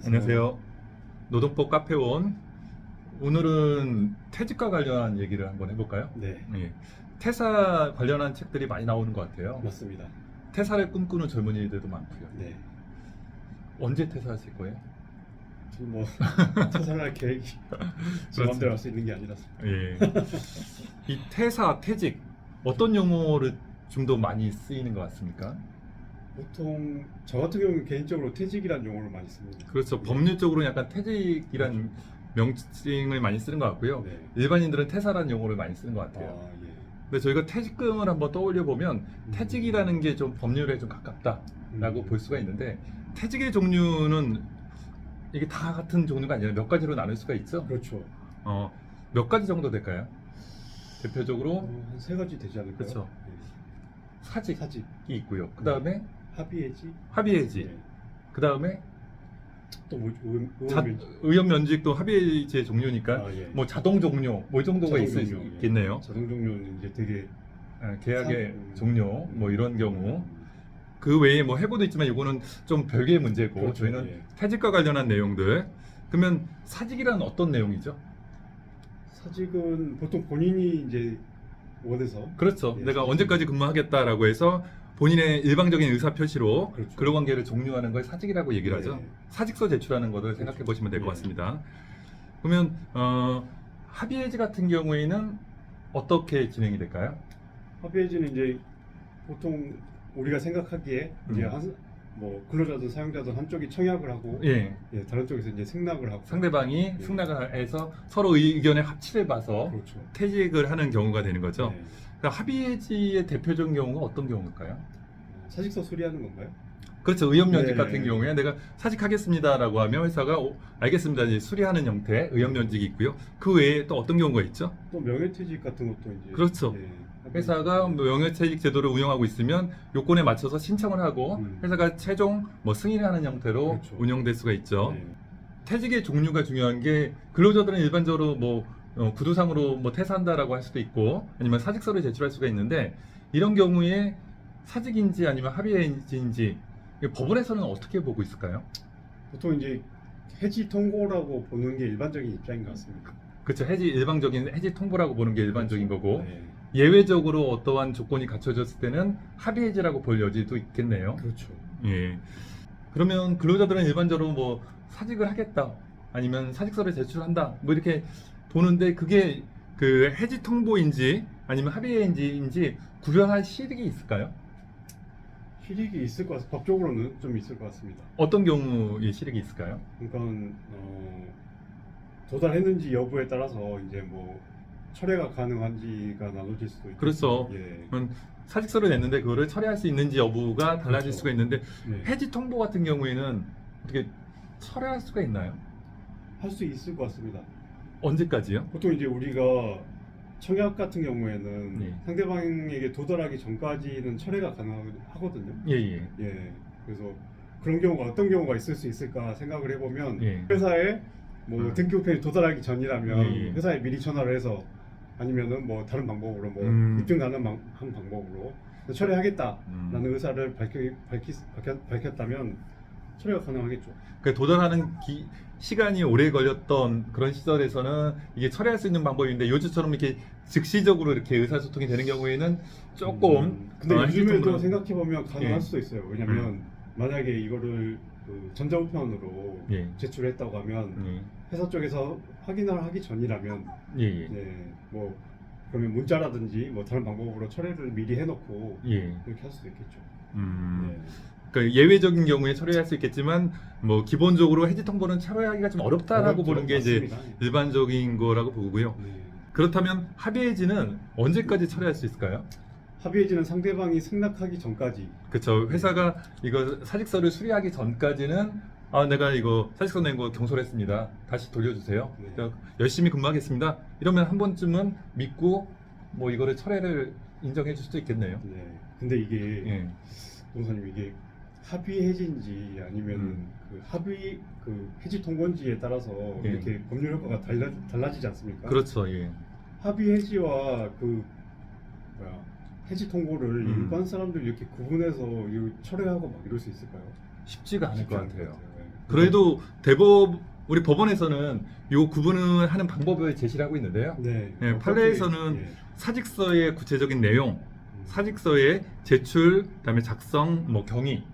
안녕하세요. 노동법 카페원. 오늘은 퇴직과 관련한 얘기를 한번 해볼까요? 네, 예. 퇴사 관련한 책들이 많이 나오는 것 같아요. 맞습니다. 퇴사를 꿈꾸는 젊은이들도 많고요. 네, 언제 퇴사하실 거예요? 지금 뭐 퇴사를 할 계획이 제 마음대로 할 수 있는 게 아니라서. 예. 이 퇴사, 퇴직 어떤 용어를 좀 더 많이 쓰이는 것 같습니까? 보통 저 같은 경우는 개인적으로 퇴직이라는 용어를 많이 씁니다. 그렇죠. 네. 법률적으로 약간 퇴직이란 명칭을 많이 쓰는 것 같고요. 네. 일반인들은 퇴사라는 용어를 많이 쓰는 것 같아요. 아, 예. 근데 저희가 퇴직금을 한번 떠올려 보면 퇴직이라는 게 좀 법률에 좀 가깝다라고 볼 수가 있는데, 퇴직의 종류는 이게 다 같은 종류가 아니라 몇 가지로 나눌 수가 있죠. 그렇죠. 몇 가지 정도 될까요? 대표적으로 한 세 가지 되지 않을까요? 그렇죠. 네. 사직이 사직, 있고요. 그 다음에 합의해지, 합의해지. 네. 그 다음에 또뭐 의원 면직도 합의해지의 종류니까 아, 예. 뭐 자동 종료 뭐 이 정도가 자동 종료, 있겠네요. 예. 자동 종료는 이제 되게 계약의 종료 뭐 이런 경우. 음. 그 외에 뭐 해고도 있지만 이거는 좀 별개의 문제고, 그렇죠, 저희는 예. 퇴직과 관련한 내용들. 그러면 사직이란 어떤 내용이죠? 사직은 보통 본인이 이제 원해서 그렇죠. 예, 내가 사직. 언제까지 근무하겠다라고 해서 본인의 일방적인 의사 표시로 그렇죠. 근로관계를 종료하는 걸 사직이라고 얘기를 하죠. 네. 사직서 제출하는 것을 그렇죠. 생각해 보시면 될 것 예. 같습니다. 그러면 합의해지 같은 경우에는 어떻게 진행이 될까요? 합의해지는 이제 보통 우리가 생각하기에 이제 뭐 근로자든 사용자든 한쪽이 청약을 하고 예. 예, 다른 쪽에서 이제 승낙을 하고 상대방이 예. 승낙을 해서 서로 의견의 합치를 봐서 그렇죠. 퇴직을 하는 경우가 되는 거죠. 네. 그러니까 합의해지의 대표적인 경우가 어떤 경우일까요? 사직서 수리하는 건가요? 그렇죠. 의원면직 네. 같은 경우에 내가 사직하겠습니다라고 하면 회사가 알겠습니다. 이제 수리하는 형태 의원면직이 있고요. 그 외에 또 어떤 경우가 있죠? 또 명예퇴직 같은 것도 이제 그렇죠. 회사가 뭐 명예퇴직 제도를 운영하고 있으면 요건에 맞춰서 신청을 하고 회사가 최종 뭐 승인하는 형태로 그렇죠. 운영될 수가 있죠. 네. 퇴직의 종류가 중요한 게, 근로자들은 일반적으로 뭐 구두상으로 뭐 퇴사한다라고 할 수도 있고 아니면 사직서를 제출할 수가 있는데, 이런 경우에 사직인지 아니면 합의해지인지 법원에서는 어떻게 보고 있을까요? 보통 이제 해지 통고라고 보는 게 일반적인 입장인 것 같습니다. 그렇죠. 일방적인 해지 통보라고 보는 게 일반적인 거고, 네. 예외적으로 어떠한 조건이 갖춰졌을 때는 합의해지라고 볼 여지도 있겠네요. 그렇죠. 예. 그러면 근로자들은 일반적으로 뭐 사직을 하겠다 아니면 사직서를 제출한다 뭐 이렇게 보는데, 그게 그 해지 통보인지 아니면 합의해지인지 구별할 실익이 있을까요? 실익이 있을 것 같습니다. 법적으로는 좀 있을 것 같습니다. 어떤 경우에 실익이 있을까요? 그러니까 도달했는지 여부에 따라서 이제 뭐 철회가 가능한지가 나눠질 수도 있고. 그렇죠. 예. 그러면 사직서를 냈는데 그거를 처리할 수 있는지 여부가 달라질 그렇죠. 수가 있는데, 네. 해지 통보 같은 경우에는 어떻게 처리할 수가 있나요? 할 수 있을 것 같습니다. 언제까지요? 보통 이제 우리가 청약 같은 경우에는 네. 상대방에게 도달하기 전까지는 철회가 가능하거든요. 예예. 예. 그래서 그런 경우가 어떤 경우가 있을 수 있을까 생각을 해보면, 예. 회사에 뭐 등기부편이 도달하기 전이라면 예. 회사에 미리 전화를 해서, 아니면은 뭐 다른 방법으로 뭐 입증 가능한 방법으로 철회하겠다라는 의사를 밝혔다면 철회가 가능하겠죠. 그 도달하는 시간이 오래 걸렸던 그런 시절에서는 이게 처리할 수 있는 방법인데, 요즘처럼 이렇게 즉시적으로 이렇게 의사소통이 되는 경우에는 조금 근데 해지 요즘에도 통보는- 생각해 보면 가능할 예. 수도 있어요. 왜냐면 만약에 이거를 그 전자우편으로 예. 제출했다고 하면 예. 회사 쪽에서 확인을 하기 전이라면 예. 뭐 그러면 문자라든지 뭐 다른 방법으로 철회를 미리 해놓고 예. 이렇게 할 수도 있겠죠. 네. 그러니까 예외적인 경우에 처리할 수 있겠지만, 뭐 기본적으로 해지 통보는 처리하기가 좀 어렵다라고 어렵죠. 보는 게 이제 맞습니다. 일반적인 거라고 보고요. 네. 그렇다면 합의해지는 언제까지 처리할 수 있을까요? 합의해지는 상대방이 승낙하기 전까지. 그렇죠. 회사가 이거 사직서를 수리하기 전까지는 내가 이거 사직서 낸 거 경솔했습니다. 다시 돌려주세요. 네. 그러니까 열심히 근무하겠습니다. 이러면 한 번쯤은 믿고 뭐 이거를 철회를 인정해 줄 수도 있겠네요. 네. 근데 이게 예. 동사님, 이게 합의 해지인지 아니면 그 합의 그 해지 통보인지에 따라서 예. 이렇게 법률 효과가 달라지지 않습니까? 그렇죠. 예. 합의 해지와 그 해지 통보를 일반 사람들 이렇게 구분해서 이거 철회하고 막 이럴 수 있을까요? 쉽지가 않을 것 쉽지 않을 같아요. 것 같아요. 그래도 우리 법원에서는 요 구분을 하는 방법을 제시를 하고 있는데요. 네. 예, 판례에서는 예. 사직서의 구체적인 내용, 사직서의 제출, 그다음에 작성, 뭐 경위,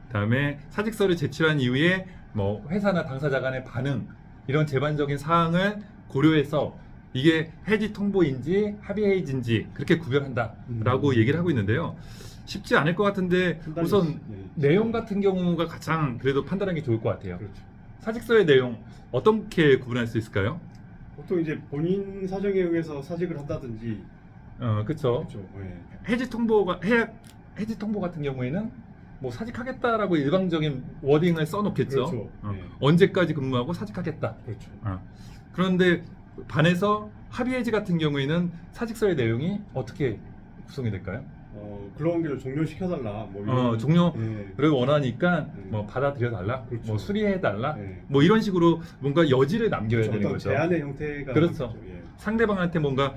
그다음에 사직서를 제출한 이후에 뭐 회사나 당사자 간의 반응 이런 제반적인 사항을 고려해서 이게 해지 통보인지 합의 해지인지 그렇게 구별한다라고 얘기를 하고 있는데요. 쉽지 않을 것 같은데 판단이 우선 예. 내용 같은 경우가 가장 그래도 판단하기 좋을 것 같아요. 그렇죠. 사직서의 내용 어떻게 구분할 수 있을까요? 보통 이제 본인 사정에 의해서 사직을 한다든지 그렇죠. 그렇죠. 예. 해지 통보 같은 경우에는 뭐 사직하겠다라고 일방적인 워딩을 써놓겠죠. 그렇죠. 예. 언제까지 근무하고 사직하겠다. 그렇죠. 그런데 반해서 합의 해지 같은 경우에는 사직서의 내용이 어떻게 구성이 될까요? 근로관계를 종료시켜달라. 뭐 이런, 종료 예. 를 원하니까 네. 뭐 받아들여달라, 그렇죠. 뭐 수리해달라, 예. 뭐 이런 식으로 뭔가 여지를 남겨야 되는 어떤 거죠. 제안의 형태가 그렇죠. 나오겠죠. 예. 상대방한테 뭔가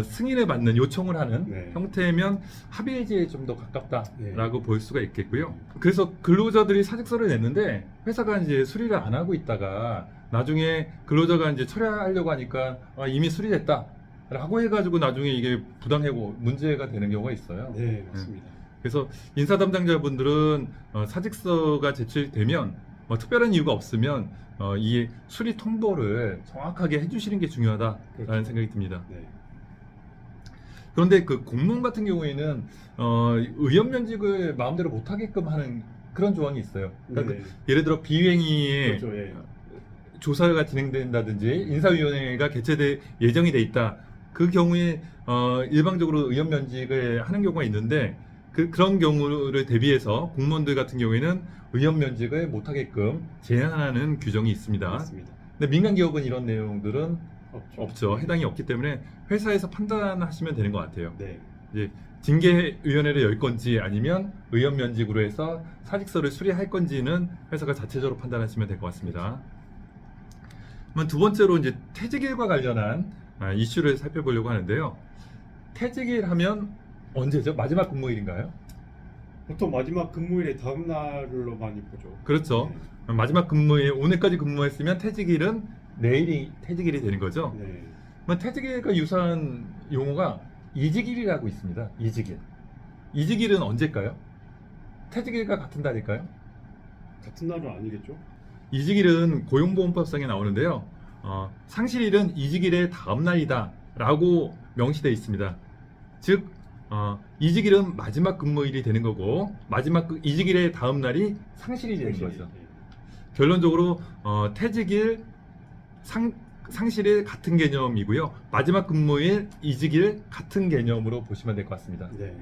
승인을 받는 요청을 하는 네. 형태면 합의 해지에 좀 더 가깝다라고 네. 볼 수가 있겠고요. 그래서 근로자들이 사직서를 냈는데 회사가 이제 수리를 안 하고 있다가 나중에 근로자가 이제 철회하려고 하니까 이미 수리됐다라고 해가지고 나중에 이게 부당해고 문제가 되는 경우가 있어요. 네, 맞습니다. 그래서 인사 담당자분들은 사직서가 제출되면 특별한 이유가 없으면 이 수리 통보를 정확하게 해주시는 게 중요하다라는 그렇죠. 생각이 듭니다. 네. 그런데 그 공무원 같은 경우에는 의원 면직을 마음대로 못하게끔 하는 그런 조항이 있어요. 그러니까 네. 예를 들어 비행위에 그렇죠. 예. 조사가 진행된다든지 인사위원회가 개최될 예정이 돼 있다. 그 경우에 일방적으로 의원 면직을 하는 경우가 있는데 그런 경우를 대비해서 공무원들 같은 경우에는 의원 면직을 못하게끔 제한하는 규정이 있습니다. 맞습니다. 근데 민간 기업은 이런 내용들은 없죠. 해당이 없기 때문에 회사에서 판단하시면 되는 것 같아요. 네. 이제 징계위원회를 열 건지 아니면 의원 면직으로 해서 사직서를 수리할 건지는 회사가 자체적으로 판단하시면 될 것 같습니다. 그러면 두 번째로 이제 퇴직일과 관련한 이슈를 살펴보려고 하는데요. 퇴직일 하면 언제죠? 마지막 근무일인가요? 보통 마지막 근무일의 다음 날로 많이 보죠. 그렇죠. 네. 마지막 근무일 오늘까지 근무했으면 퇴직일은 내일이 퇴직일이 되는 거죠. 네. 그러면 퇴직일과 유사한 용어가 이직일이라고 있습니다. 이직일. 이직일은 언제일까요? 퇴직일과 같은 달일까요? 같은 날은 아니겠죠? 이직일은 고용보험법상에 나오는데요. 상실일은 이직일의 다음 날이다 라고 명시되어 있습니다. 즉 이직일은 마지막 근무일이 되는 거고 이직일의 다음 날이 상실일이 되는 거죠. 예. 결론적으로 퇴직일, 상실일 같은 개념이고요. 마지막 근무일, 이직일 같은 개념으로 보시면 될 것 같습니다. 네.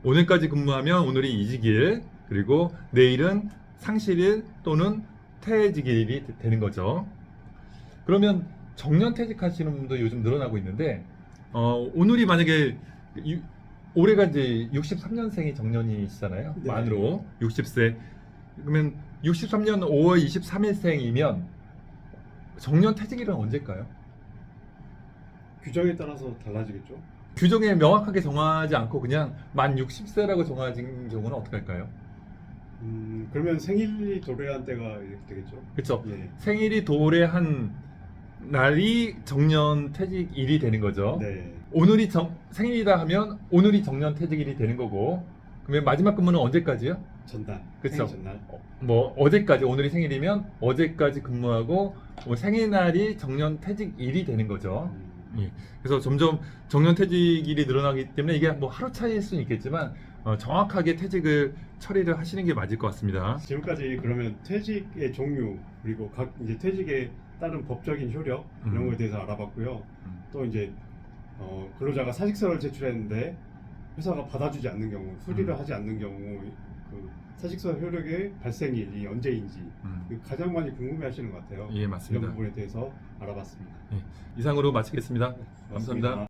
오늘까지 근무하면 오늘이 이직일, 그리고 내일은 상실일 또는 퇴직일이 되는 거죠. 그러면 정년 퇴직하시는 분도 요즘 늘어나고 있는데 오늘이 만약에 올해가 이제 63년생이 정년이시잖아요. 네. 만으로 60세. 그러면 63년 5월 23일생이면 정년 퇴직일은 언제일까요? 규정에 따라서 달라지겠죠? 규정에 명확하게 정하지 않고 그냥 만 60세라고 정해진 경우는 어떻게 할까요? 그러면 생일이 도래한 때가 이렇게 되겠죠? 그렇죠. 예. 생일이 도래한 날이 정년 퇴직일이 되는 거죠. 네. 오늘이 생일이다 하면 오늘이 정년 퇴직일이 되는 거고, 그러면 마지막 근무는 언제까지요? 전날. 그쵸. 생일 전날. 뭐 어제까지, 오늘이 생일이면 어제까지 근무하고 뭐 생일날이 정년 퇴직일이 되는 거죠. 예. 그래서 점점 정년 퇴직일이 늘어나기 때문에 이게 뭐 하루 차이일 수는 있겠지만 정확하게 퇴직을 처리를 하시는 게 맞을 것 같습니다. 지금까지 그러면 퇴직의 종류 그리고 각 이제 퇴직에 따른 법적인 효력 이런 거에 대해서 알아봤고요. 또 이제 근로자가 사직서를 제출했는데 회사가 받아주지 않는 경우, 수리를 하지 않는 경우 그 사직서 효력의 발생일이 언제인지 가장 많이 궁금해하시는 것 같아요. 예, 맞습니다. 이런 부분에 대해서 알아봤습니다. 예, 이상으로 마치겠습니다. 감사합니다. 고맙습니다.